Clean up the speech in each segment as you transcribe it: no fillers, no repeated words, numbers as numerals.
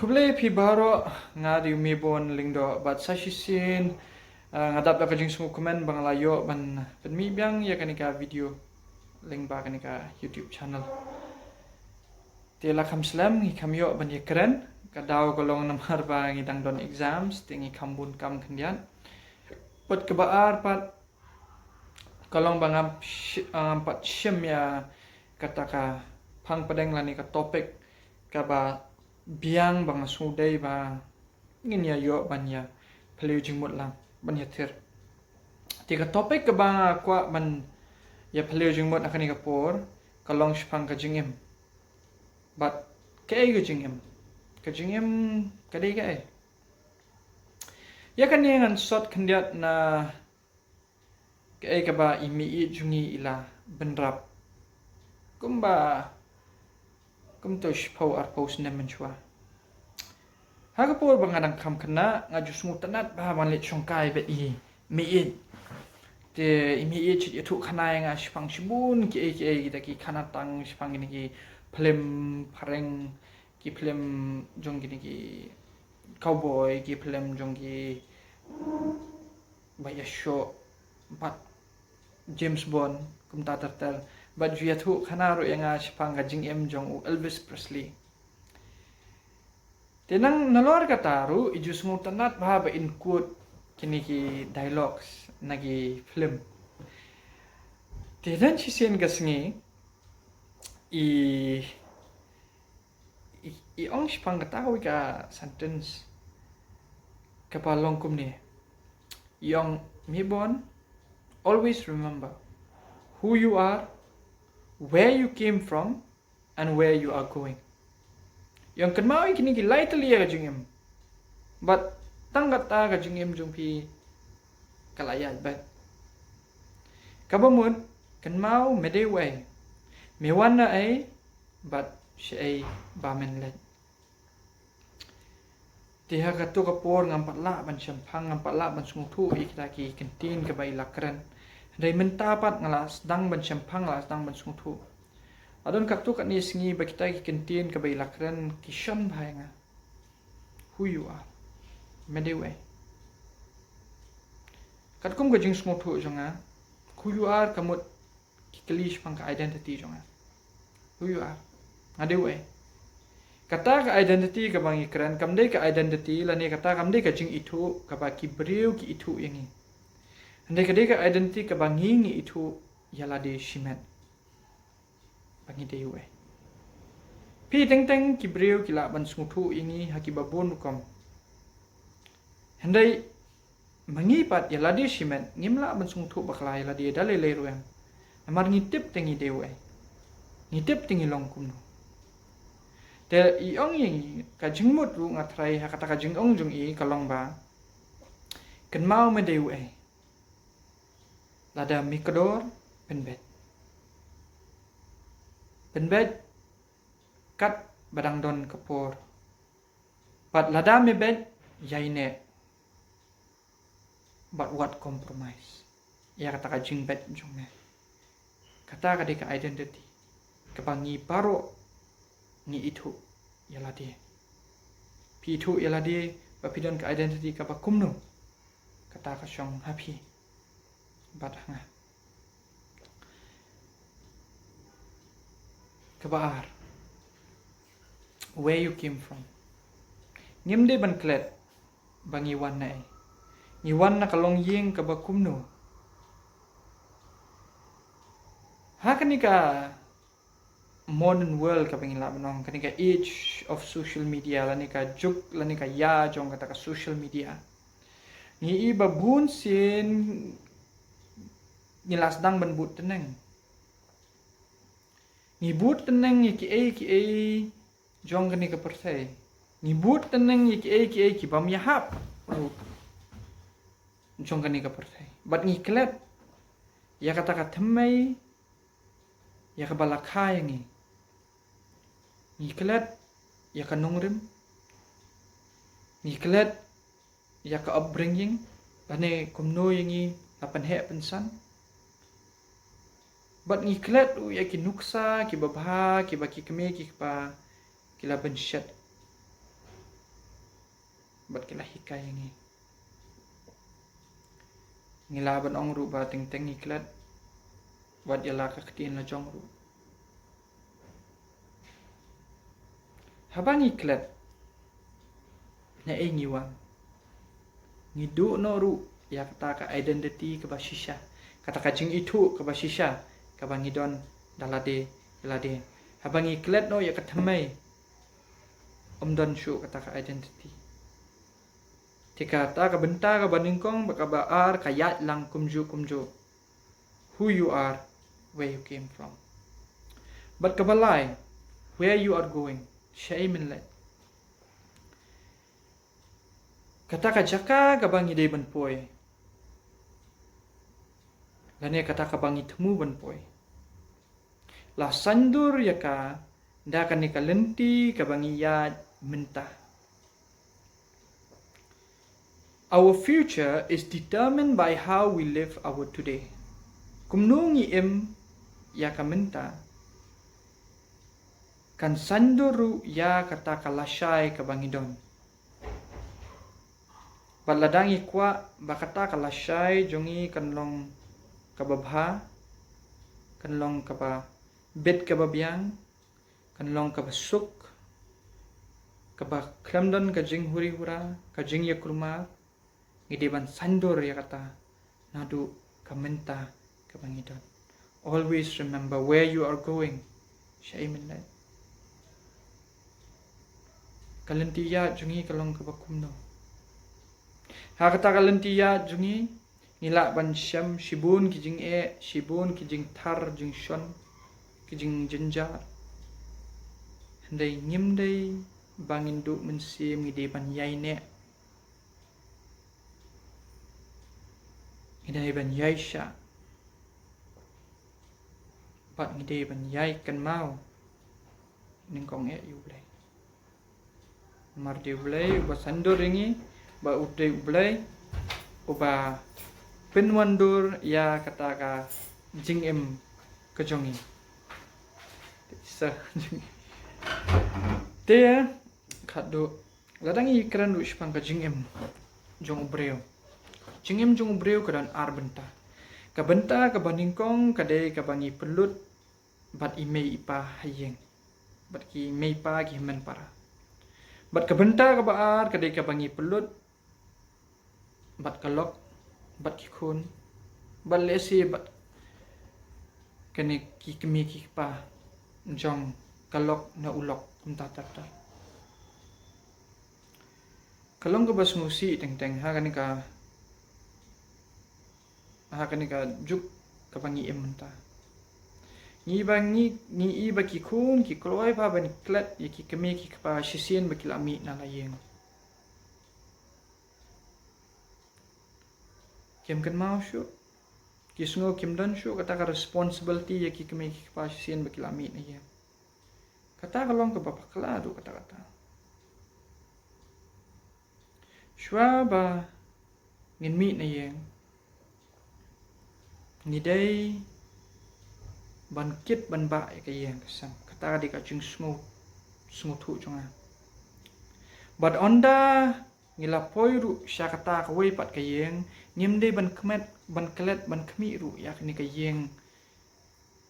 Kublai pi baro ngadi umibon lingdo bat sashisin ngadap da kajing semua komen bang layo ban mi biang ya kanika video ling ba kanika YouTube channel. Tela kam slam ngi kam yo ban ye keren kadau golong namar ba ngi dang don exams tingi kambun kam kendian. Pat kebaar pat kolong bang pat syem ya kataka pang padeng lani ka topik ka ba biang bang sudai ba ngin ya yo ban ya peliu jingmut lang ban ya tir tiga topik ke ba kwa ban ya peliu jingmut akan ni kapur kalong shpang ka jingim but ke ka jingim kadai ka ya kan yang shot kendiat na ke ka ba imi I jungi ila benrap kumba kumto shpau ar post nemen chua haga por bangadang kam kena ngaju smut tanat ba ban le chongkai be I mi te imi chit yetu khana nga shpang shibun ki kita ki khana tang shpang ni ki film pareng ki film jong ki cowboy ki film jong ki baya show bat James Bond kumta tertel bat ju yetu khana ro yang shpang ga jing em jong u Elvis Presley tenang nalor kataru iju smut tanat ba include kini ki dialogues nagi film tedan chisen gasngi i ong shpang katawi ka sentence kapalong kumni yong mibon always remember who you are, where you came from, and where you are going. Yang kenmau kini ki lai telia ka jingim but tanggat ta ka jingim jungpi kalayat ba kabamut kenmau medewai mewana ai but she ai ba men let tiha ka tu ka por ngampat la ban champang ngampat la ban sungthu kita ki kentin ka bai lakran dai mentapat ngalas dang ban champang las dang ban sungthu adon kaktu kat ni singi ba kita ki kentin ka bai lakran kishan bhainga who you are medewai katkum ga jing sungthu jonga who you are kamut kikelish pang ka identity jonga who you are medewai kata ka identity ka bang ikran kamdei ka identity lani kata kamdei ka jing itu ka ba ki breu ki itu yangi andai ka ka identity ka bang ngi itu yala de shimet bangi dewe pi teng teng ki breu ki la ban sungthu ini haki babun kom handai mangi pat yala de shimet ngimla ban sungthu bakla yala de dale le ruang amar ngitip tengi dewe ngitip tengi longkum te iong yang ka jingmut ru ngatrai ha kata ka jingong jung I kalong ba kan mau me dewe lada mikador penbet kat badang don kapor pat lada me bed yaine but what compromise ya kata ka jingbet jung me kata ka de ka identity kapangi paro ni itu yala dia pi itu yala dia bapidan ka identity ka pakumno kata ka syong happy batanga kabar where you came from ngimde ban klet bangi wan nai ni wan na kalong yeng ka bakumno hakanika modern world ka pengila benong kanika age of social media lanika juk lanika ya jong kata ka social media ni iba bun sin ni lasdang ban but teneng ni but teneng ki ai jong kanika persai ni but teneng ki ai ki bam yahap jong kanika persai bat ni klet ya kata ka themai ya ka balakha yangi Niklat ya ka nungrim Niklat ya ka upbringing bane kumno yangi lapan he pensan bat niklat u ya ki nuksa ki babha ki baki keme ki pa kila ben shat bat kila hikai ngi ngilaban ong ru ba ting teng iklat wat yala ka ktin la jong ru habang iklat na e ngiwang ngidu no ru ya kata ka identity ka basisha kata ka jing itu ka basisha ka bangidon dalade dalade habang iklat no ya kathamai omdon shu kata ka identity tika ta ka benta ka baningkong baka baar kayat lang kumju who you are, where you came from. But kabalai, where you are going, shame in let. Kata ka jaka ka bangi day banpoy. Lane kata ka bangi temu banpoy. La sandur ya ka, da ka ni kalenti ka bangi yad mentah. Our future is determined by how we live our today. Kumnungi ya kamenta. Kan sanduru ya kata kalashay kabangidon. Paladangi kwa bakata kalashay jongi kanlong kababha, kanlong kaba bed kababyang, kanlong kabasuk, kaba klamdon kajing huri-hura, kajing yakurma, ngidiban sandur ya kata nadu kamenta kabangidon. Always remember where you are going. Syaimin lai. Kalentiya jungi kalong kabakumno. Hakata kalentiya jungi nila ban syam shibun kijing shibun kijing thar jing shon kijing jenjar. Handai ngimdai bangindu mensim ngide ban yaine. Ngide ban yaisha. Pat ngide ban yai kan mau. Ningkong yublai. Mardi ublai uba sandur ringi ba udai ublai uba penwandur ya kata ka jing kejongi sa te khado ladangi kran du spang ka jing jong ubreo jing jong ubreo kadan arbenta ka benta ka baningkong kadai ka bangi pelut bat imei ipa hayeng bat ki mei pa ki men para bat kabenta ka baar kadai ka bangi pelut bat kalok bat kikun bat lesi bat kene ki kemi ki pa jong kalok na ulok kumta tata kalong ka bas musi teng teng ha kani ka juk ka bangi ementa ni iba ki kun ki kloi pa ban klat ya ki kemi ki pa sisien ba kilami na layeng kem kan mau shu ki sngo kim dan shu kata ka responsibility ya ki kemi ki pa sisien ba kilami na yen kata kalong ka bapa kala du kata shwa ba ngin mi na yen ni dai ban kit ban ba ka yang kesam kata di ka chung sngo thu chunga but onda ngila poiru sya kata ka wei pat ka yang nim de ban kmet ban klet ban khmi ru ya ni ka yang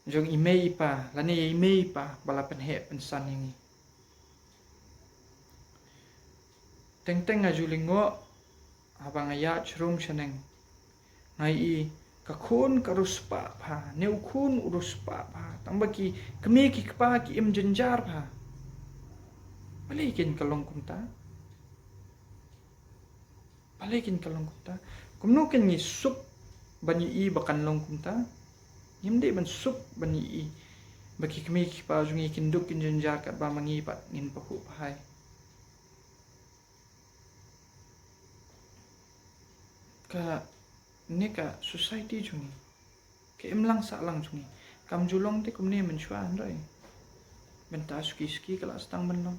jong imei pa lani imei pa bala pen he pen san yang teng teng ajulingo abang aya chrum chaneng ngai i kakun karus pa pha neu kun urus pa pha tambaki kemi ki pa ki jenjar pha balikin kalong kumta kumno ken ni sup bani i bakan long kumta yimde ban sup bani i baki kemi ki pa jungi kinduk kin jenjar kat ba mangi pat ngin pahu phai ka neka society jungi ke emlang sa lang jungi kam julong te kumne menchua andai benta ski kala stang benlong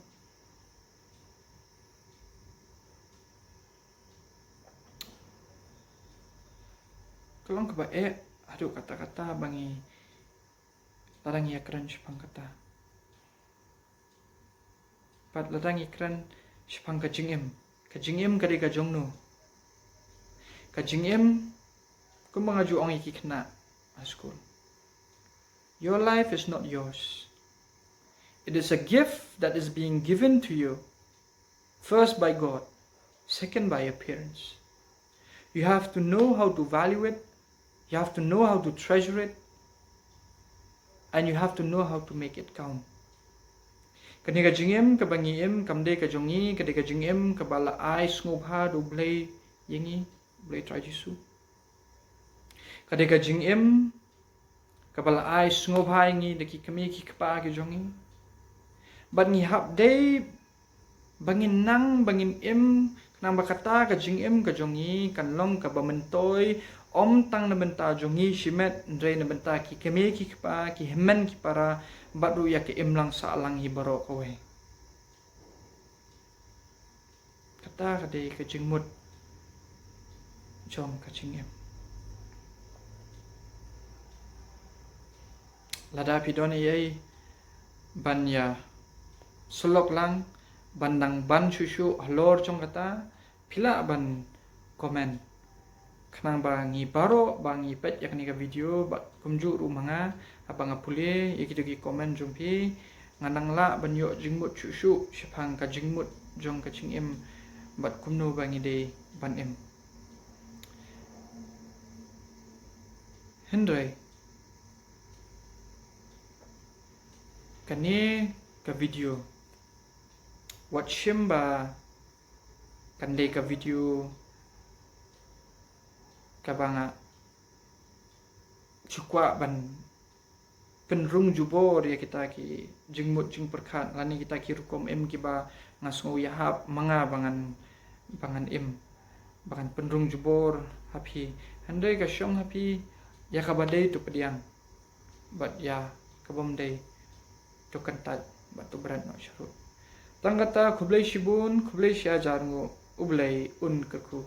kalong ka ba aduh kata-kata bangi larang ya keren sepang kata pat larang ikran sepang ka jingem kajingim kadi kajongnu kajingim kumangaju ong iki kena askul. Your life is not yours. It is a gift that is being given to you, first by God, second by your parents. You have to know how to value it, you have to know how to treasure it, and you have to know how to make it count. Kani kajingim kabangiem kamde kajongi kadi kajingim kabala ai ngobha do blay yengi blay try jisu. Kadi kajingim kabala ai ngobha yengi deki kami ki kapa kajongi. Ban ngi hap day bangin nang bangin im nang bakata kajingim kajongi kanlong kabamentoy om tang na benta jongi shimet ndre na benta ki kami ki kapa ki hemen ki para badu ya ke imlang sa alang hibaro kowe. Kata kade kajingmut jom kajingim. Lada pidon yai ban ya sulok lang bandang ban susu halor jong kata pila ban komen. Kenang bangi baro bangi pet yak ni ka video ba kumju rumanga apa ngapule ikitogi komen jumpi nganang la banyo jingmut susu sipang ka jingmut jong ka chingim bat kumno bangi de ban em hendrai kani ka video watchim ba kande ka video kabanga cukwa ban penrung jubor ya kita ki jingmut jing perkat lani kita ki rukom em ki ba ngasngu ya hap manga bangan em bangan penrung jubor hapi handai ka syong hapi ya kabadai tu pediang bat ya kabom dai tu kantat bat tu berat no syarut tangkata kublai shibun kublai sya jarngu ublai un keku